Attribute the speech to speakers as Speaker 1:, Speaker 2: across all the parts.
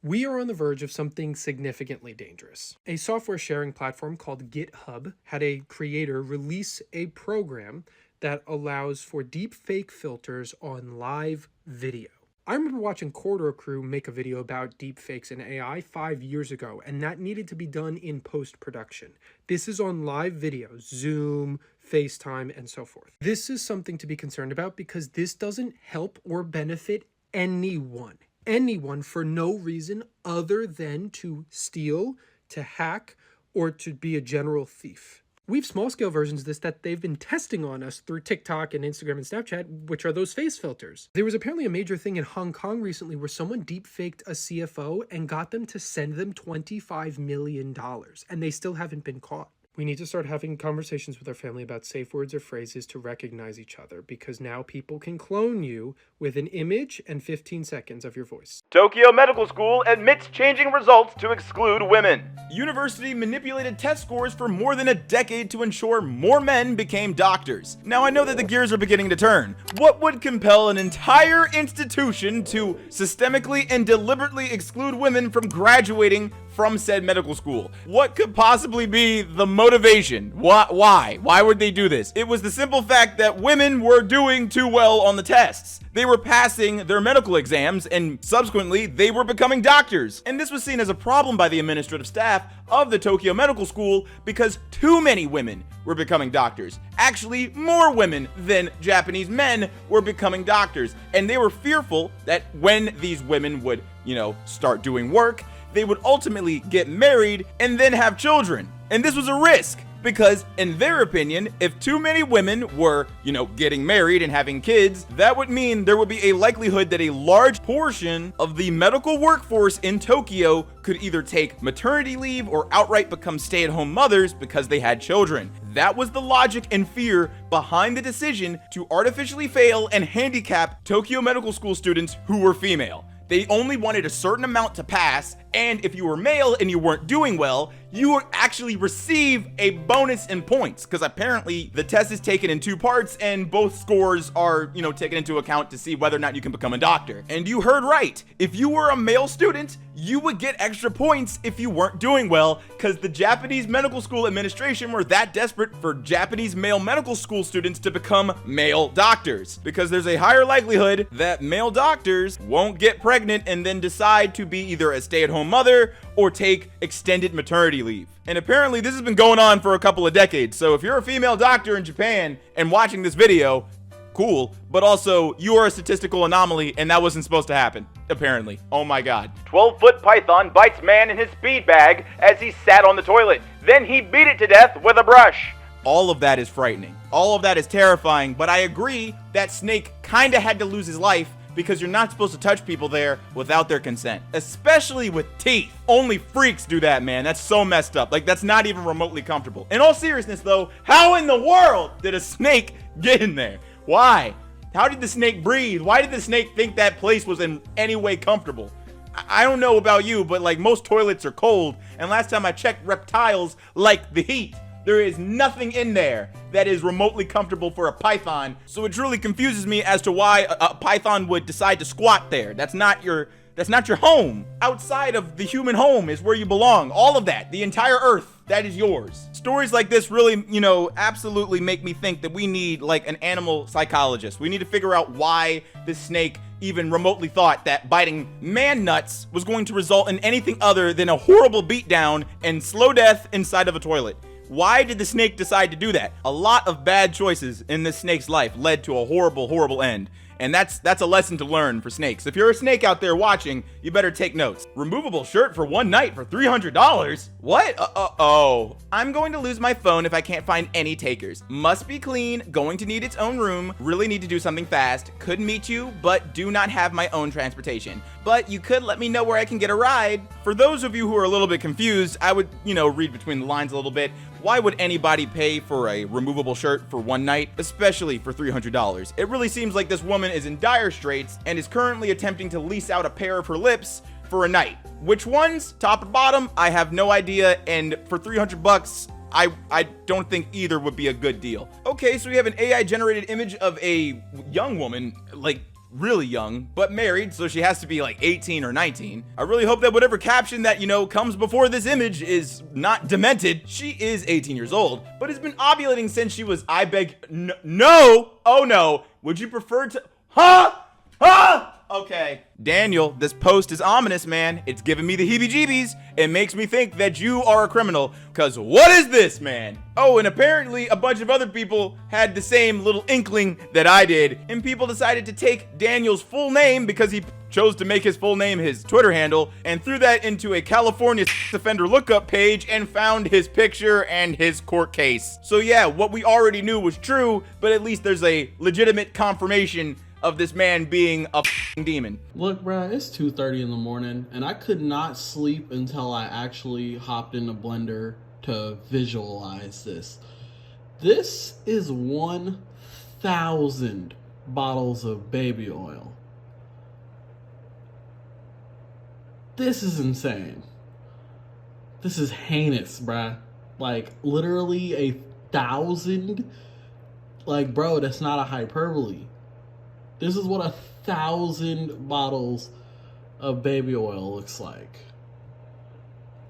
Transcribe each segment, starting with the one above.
Speaker 1: We are on the verge of something significantly dangerous. A software sharing platform called GitHub had a creator release a program that allows for deepfake filters on live video. I remember watching Corridor Crew make a video about deepfakes in AI 5 years ago, and that needed to be done in post-production. This is on live video, Zoom, FaceTime, and so forth. This is something to be concerned about because this doesn't help or benefit anyone for no reason other than to steal, to hack, or to be a general thief. We have small-scale versions of this that they've been testing on us through TikTok and Instagram and Snapchat, which are those face filters. There was apparently a major thing in Hong Kong recently where someone deepfaked a CFO and got them to send them $25 million, and they still haven't been caught. We need to start having conversations with our family about safe words or phrases to recognize each other, because now people can clone you with an image and 15 seconds of your voice.
Speaker 2: Tokyo Medical School admits changing results to exclude women. University manipulated test scores for more than a decade to ensure more men became doctors. Now I know that the gears are beginning to turn. What would compel an entire institution to systemically and deliberately exclude women from graduating from said medical school? What could possibly be the motivation? Why? Why would they do this? It was the simple fact that women were doing too well on the tests. They were passing their medical exams, and subsequently, they were becoming doctors. And this was seen as a problem by the administrative staff of the Tokyo Medical School because too many women were becoming doctors. Actually, more women than Japanese men were becoming doctors. And they were fearful that when these women would, start doing work, they would ultimately get married and then have children. And this was a risk because, in their opinion, if too many women were, getting married and having kids, that would mean there would be a likelihood that a large portion of the medical workforce in Tokyo could either take maternity leave or outright become stay-at-home mothers because they had children. That was the logic and fear behind the decision to artificially fail and handicap Tokyo Medical School students who were female. They only wanted a certain amount to pass, and if you were male and you weren't doing well, you would actually receive a bonus in points, because apparently the test is taken in two parts and both scores are, taken into account to see whether or not you can become a doctor. And you heard right. If you were a male student, you would get extra points if you weren't doing well, because the Japanese medical school administration were that desperate for Japanese male medical school students to become male doctors, because there's a higher likelihood that male doctors won't get pregnant and then decide to be either a stay-at-home mother or take extended maternity leave. And apparently this has been going on for a couple of decades. So if you're a female doctor in Japan and watching this video, cool, but also you are a statistical anomaly and that wasn't supposed to happen, apparently. Oh my god. 12-foot python bites man in his speed bag as he sat on the toilet. Then he beat it to death with a brush. All of that is frightening. All of that is terrifying, but I agree that snake kinda had to lose his life because you're not supposed to touch people there without their consent, especially with teeth. Only freaks do that, man. That's so messed up. Like, that's not even remotely comfortable. In all seriousness, though, how in the world did a snake get in there? Why? How did the snake breathe? Why did the snake think that place was in any way comfortable? I don't know about you, but like most toilets are cold, and last time I checked, reptiles like the heat. There is nothing in there that is remotely comfortable for a python, so it truly confuses me as to why a python would decide to squat there. That's not your home. Outside of the human home is where you belong. All of that, the entire earth, that is yours. Stories like this really, absolutely make me think that we need like an animal psychologist. We need to figure out why this snake even remotely thought that biting man nuts was going to result in anything other than a horrible beatdown and slow death inside of a toilet. Why did the snake decide to do that? A lot of bad choices in this snake's life led to a horrible, horrible end. And that's a lesson to learn for snakes. If you're a snake out there watching, you better take notes. Removable shirt for one night for $300? What? Oh. I'm going to lose my phone if I can't find any takers. Must be clean, going to need its own room, really need to do something fast, could meet you, but do not have my own transportation. But you could let me know where I can get a ride. For those of you who are a little bit confused, I would, read between the lines a little bit. Why would anybody pay for a removable shirt for one night, especially for $300? It really seems like this woman is in dire straits and is currently attempting to lease out a pair of her lips for a night. Which ones, top or bottom, I have no idea, and for $300, I don't think either would be a good deal. Okay, so we have an AI generated image of a young woman, like really young, but married, so she has to be like 18 or 19. I really hope that whatever caption that, comes before this image is not demented. She is 18 years old, but has been ovulating since she was, no, oh no, would you prefer to, okay. Daniel, this post is ominous, man. It's giving me the heebie-jeebies. It makes me think that you are a criminal, because what is this, man? Oh, and apparently a bunch of other people had the same little inkling that I did, and people decided to take Daniel's full name because he chose to make his full name his Twitter handle and threw that into a California offender lookup page and found his picture and his court case. So yeah, what we already knew was true, but at least there's a legitimate confirmation of this man being a demon.
Speaker 3: Look, bruh, it's 2:30 in the morning, and I could not sleep until I actually hopped in the blender to visualize this. This is 1,000 bottles of baby oil. This is insane. This is heinous, bruh. Like, literally 1,000? Like, bro, that's not a hyperbole. This is what 1,000 bottles of baby oil looks like.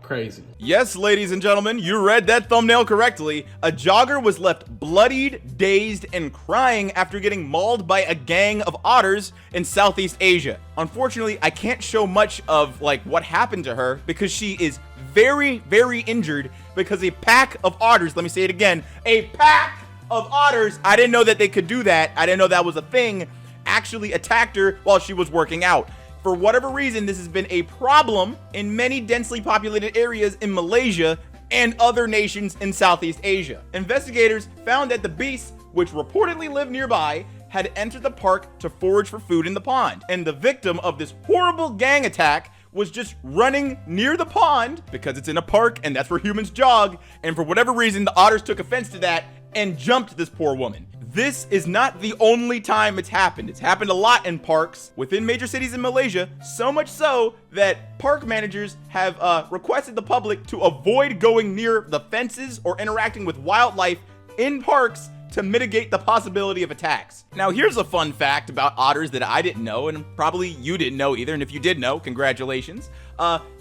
Speaker 3: Crazy.
Speaker 2: Yes, ladies and gentlemen, you read that thumbnail correctly. A jogger was left bloodied, dazed, and crying after getting mauled by a gang of otters in Southeast Asia. Unfortunately, I can't show much of what happened to her because she is very, very injured because a pack of otters, let me say it again, a pack of otters, I didn't know that they could do that. I didn't know that was a thing, actually attacked her while she was working out. For whatever reason, this has been a problem in many densely populated areas in Malaysia and other nations in Southeast Asia. Investigators found that the beasts, which reportedly lived nearby, had entered the park to forage for food in the pond. And the victim of this horrible gang attack was just running near the pond because it's in a park and that's where humans jog. And for whatever reason, the otters took offense to that and jumped this poor woman. This is not the only time it's happened. It's happened a lot in parks within major cities in Malaysia, so much so that park managers have requested the public to avoid going near the fences or interacting with wildlife in parks to mitigate the possibility of attacks. Now, here's a fun fact about otters that I didn't know, and probably you didn't know either, and if you did know, congratulations.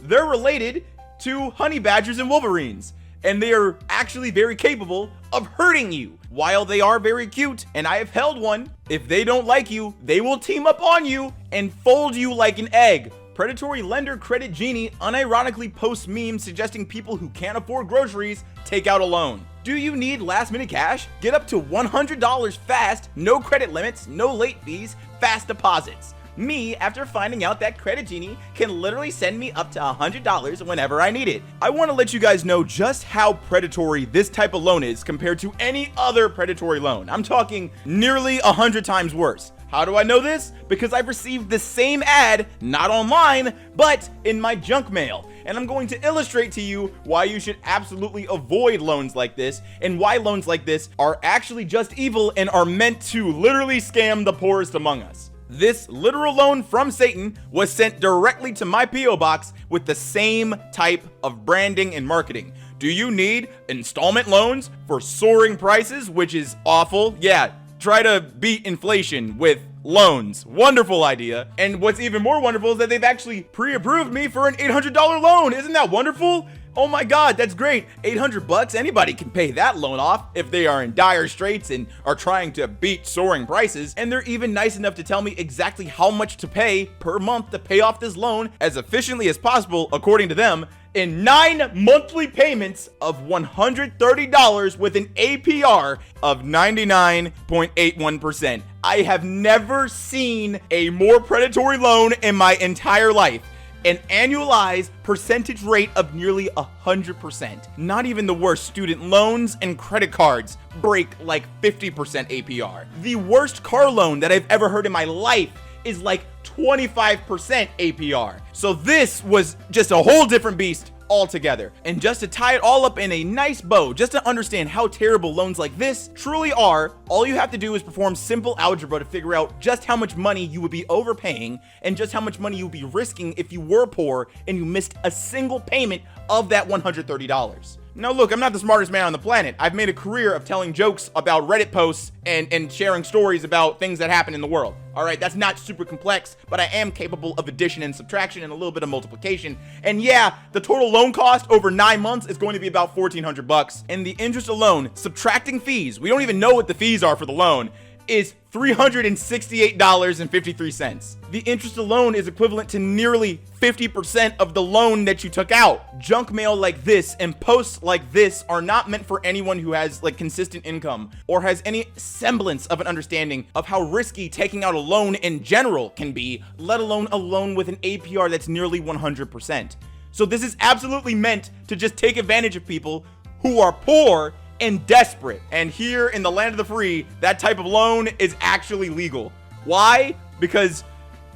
Speaker 2: They're related to honey badgers and wolverines, and they are actually very capable of hurting you. While they are very cute, and I have held one, if they don't like you, they will team up on you and fold you like an egg. Predatory lender Credit Genie unironically posts memes suggesting people who can't afford groceries take out a loan. Do you need last minute cash? Get up to $100 fast, no credit limits, no late fees, fast deposits. Me, after finding out that Credit Genie can literally send me up to $100 whenever I need it. I want to let you guys know just how predatory this type of loan is compared to any other predatory loan. I'm talking nearly 100 times worse. How do I know this? Because I've received the same ad, not online, but in my junk mail. And I'm going to illustrate to you why you should absolutely avoid loans like this and why loans like this are actually just evil and are meant to literally scam the poorest among us. This literal loan from Satan was sent directly to my P.O. box with the same type of branding and marketing. Do you need installment loans for soaring prices, which is awful? Yeah, try to beat inflation with loans. Wonderful idea. And what's even more wonderful is that they've actually pre-approved me for an $800 loan. Isn't that wonderful? Oh my God, that's great. $800, anybody can pay that loan off if they are in dire straits and are trying to beat soaring prices. And they're even nice enough to tell me exactly how much to pay per month to pay off this loan as efficiently as possible, according to them, in 9 monthly payments of $130 with an APR of 99.81%. I have never seen a more predatory loan in my entire life. An annualized percentage rate of nearly 100%. Not even the worst student loans and credit cards break like 50% APR. The worst car loan that I've ever heard in my life is like 25% APR. So this was just a whole different beast altogether. And just to tie it all up in a nice bow, just to understand how terrible loans like this truly are, all you have to do is perform simple algebra to figure out just how much money you would be overpaying and just how much money you would be risking if you were poor and you missed a single payment of that $130. Now look, I'm not the smartest man on the planet. I've made a career of telling jokes about Reddit posts and sharing stories about things that happen in the world. All right, that's not super complex, but I am capable of addition and subtraction and a little bit of multiplication. And yeah, the total loan cost over 9 months is going to be about $1,400. And the interest alone, subtracting fees, we don't even know what the fees are for the loan, is $368.53. The interest alone is equivalent to nearly 50% of the loan that you took out. Junk mail like this and posts like this are not meant for anyone who has like consistent income or has any semblance of an understanding of how risky taking out a loan in general can be, let alone a loan with an APR that's nearly 100%. So this is absolutely meant to just take advantage of people who are poor and desperate. And here in the land of the free, that type of loan is actually legal. Why? Because,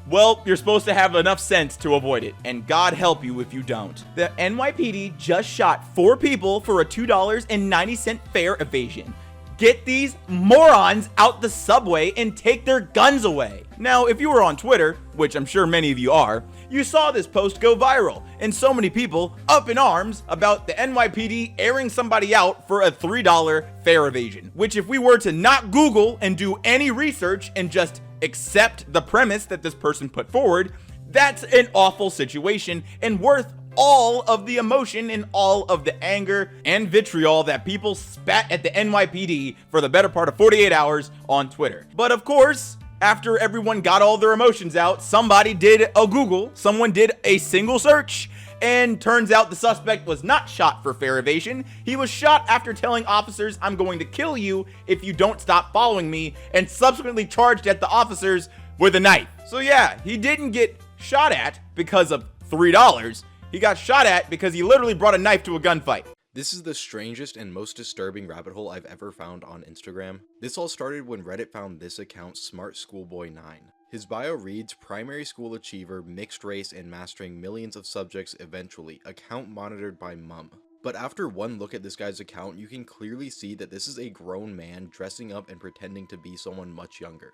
Speaker 2: well, you're supposed to have enough sense to avoid it, and God help you if you don't. The NYPD just shot 4 people for a $2.90 fare evasion. Get these morons out the subway and take their guns away. Now, if you were on Twitter, which I'm sure many of you are, you saw this post go viral, and so many people up in arms about the NYPD airing somebody out for a $3 fare evasion, which if we were to not Google and do any research and just accept the premise that this person put forward, that's an awful situation and worth all of the emotion and all of the anger and vitriol that people spat at the NYPD for the better part of 48 hours on Twitter. But of course, after everyone got all their emotions out, somebody did a Google, someone did a single search, and turns out the suspect was not shot for fare evasion. He was shot after telling officers, "I'm going to kill you if you don't stop following me," and subsequently charged at the officers with a knife. So yeah, he didn't get shot at because of $3. He got shot at because he literally brought a knife to a gunfight.
Speaker 4: This is the strangest and most disturbing rabbit hole I've ever found on Instagram. This all started when Reddit found this account, Smart Schoolboy 9. His bio reads, primary school achiever, mixed race, and mastering millions of subjects eventually, account monitored by mum. But after one look at this guy's account, you can clearly see that this is a grown man dressing up and pretending to be someone much younger.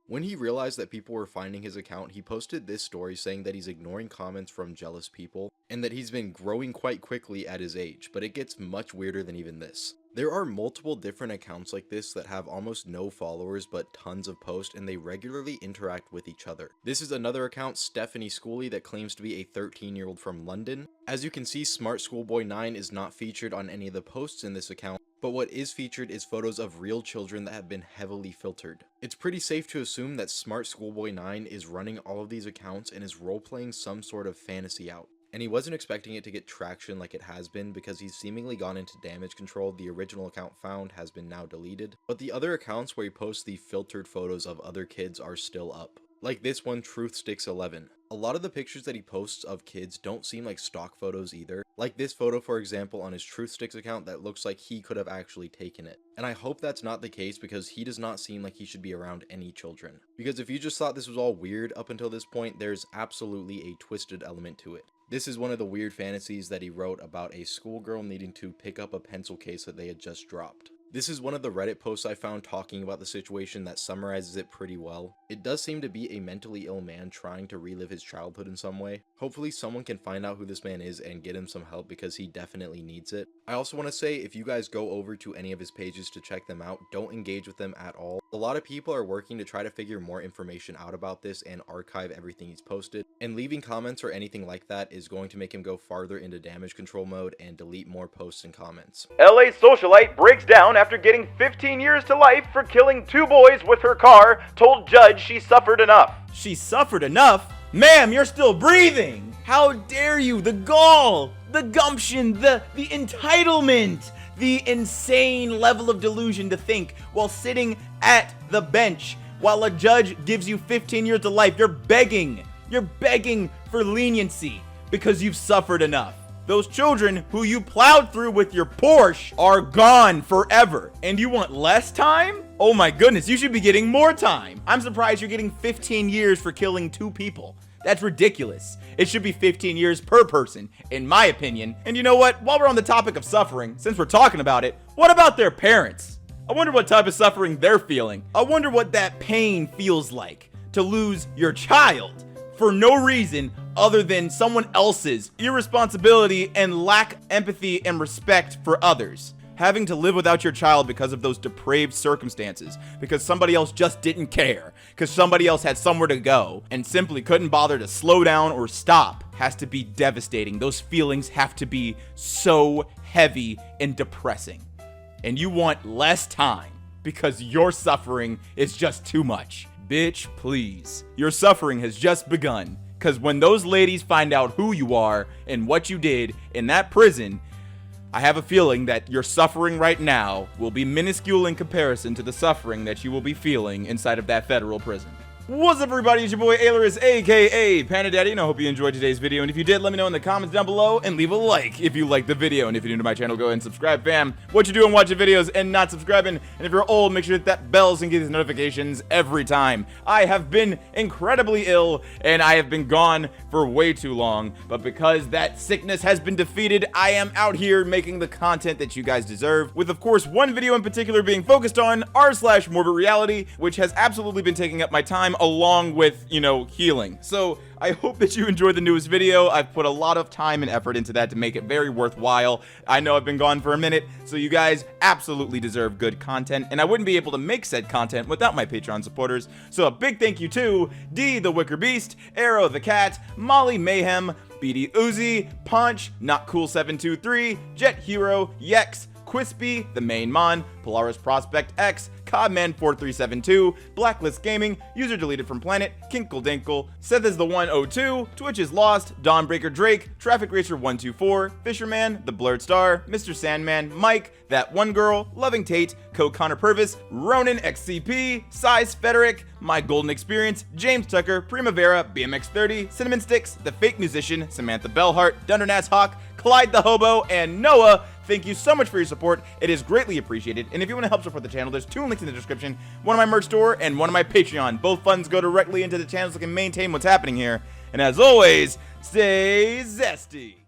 Speaker 4: When he realized that people were finding his account, he posted this story saying that he's ignoring comments from jealous people, and that he's been growing quite quickly at his age, but it gets much weirder than even this. There are multiple different accounts like this that have almost no followers but tons of posts, and they regularly interact with each other. This is another account, Stephanie Schooley, that claims to be a 13-year-old from London. As you can see, Smart Schoolboy 9 is not featured on any of the posts in this account, but what is featured is photos of real children that have been heavily filtered. It's pretty safe to assume that Smart Schoolboy 9 is running all of these accounts and is role-playing some sort of fantasy out. And he wasn't expecting it to get traction like it has been because he's seemingly gone into damage control. The original account found has been now deleted, but the other accounts where he posts the filtered photos of other kids are still up. Like this one, TruthSticks11. A lot of the pictures that he posts of kids don't seem like stock photos either. Like this photo, for example, on his TruthSticks account that looks like he could have actually taken it. And I hope that's not the case because he does not seem like he should be around any children. Because if you just thought this was all weird up until this point, there's absolutely a twisted element to it. This is one of the weird fantasies that he wrote about a schoolgirl needing to pick up a pencil case that they had just dropped. This is one of the Reddit posts I found talking about the situation that summarizes it pretty well. It does seem to be a mentally ill man trying to relive his childhood in some way. Hopefully someone can find out who this man is and get him some help because he definitely needs it. I also want to say if you guys go over to any of his pages to check them out, don't engage with them at all. A lot of people are working to try to figure more information out about this and archive everything he's posted, and leaving comments or anything like that is going to make him go farther into damage control mode and delete more posts and comments.
Speaker 2: LA socialite breaks down after getting 15 years to life for killing 2 boys with her car, told judge she suffered enough. She suffered enough? Ma'am, you're still breathing! How dare you? The gall, the gumption, the entitlement, the insane level of delusion to think while sitting at the bench while a judge gives you 15 years to life. You're begging for leniency because you've suffered enough. Those children who you plowed through with your Porsche are gone forever. And you want less time? Oh my goodness, you should be getting more time. I'm surprised you're getting 15 years for killing 2 people. That's ridiculous. It should be 15 years per person, in my opinion. And you know what? While we're on the topic of suffering, since we're talking about it, what about their parents? I wonder what type of suffering they're feeling. I wonder what that pain feels like. to lose your child for no reason other than someone else's irresponsibility and lack empathy and respect for others. Having to live without your child because of those depraved circumstances, because somebody else just didn't care, because somebody else had somewhere to go and simply couldn't bother to slow down or stop, has to be devastating. Those feelings have to be so heavy and depressing. And you want less time because your suffering is just too much. Bitch, please. Your suffering has just begun, because when those ladies find out who you are and what you did in that prison, I have a feeling that your suffering right now will be minuscule in comparison to the suffering that you will be feeling inside of that federal prison. What's up, everybody? It's your boy Ailurus, aka Panda Daddy, and I hope you enjoyed today's video. And if you did, let me know in the comments down below and leave a like if you liked the video. And if you're new to my channel, go ahead and subscribe, fam. What you doing watching videos and not subscribing? And if you're old, make sure to hit that bell so you can get these notifications every time. I have been incredibly ill and I have been gone for way too long, but because that sickness has been defeated, I am out here making the content that you guys deserve, with of course one video in particular being focused on r/morbid reality, which has absolutely been taking up my time along with, healing. So I hope that you enjoyed the newest video. I've put a lot of time and effort into that to make it very worthwhile. I know I've been gone for a minute, so you guys absolutely deserve good content, and I wouldn't be able to make said content without my Patreon supporters. So a big thank you to D the Wicker Beast, Arrow the Cat, Molly Mayhem, BD Uzi, Punch, Not Cool 723, Jet Hero, Yex, Quispy, The Main Mon, Polaris Prospect X, Codman4372, Blacklist Gaming, User Deleted from Planet, Kinkle Dinkle, Seth is the 102, Twitch is Lost, Dawnbreaker Drake, Traffic Racer 124, Fisherman, The Blurred Star, Mr. Sandman, Mike, That One Girl, Loving Tate, Connor Purvis, Ronan XCP, Size Federic, My Golden Experience, James Tucker, Primavera, BMX30, Cinnamon Sticks, The Fake Musician, Samantha Bellhart, Dundernaz Hawk, Clyde the Hobo, and Noah. Thank you so much for your support. It is greatly appreciated. And if you want to help support the channel, there's two links in the description. One on my merch store and one on my Patreon. Both funds go directly into the channel so I can maintain what's happening here. And as always, stay zesty.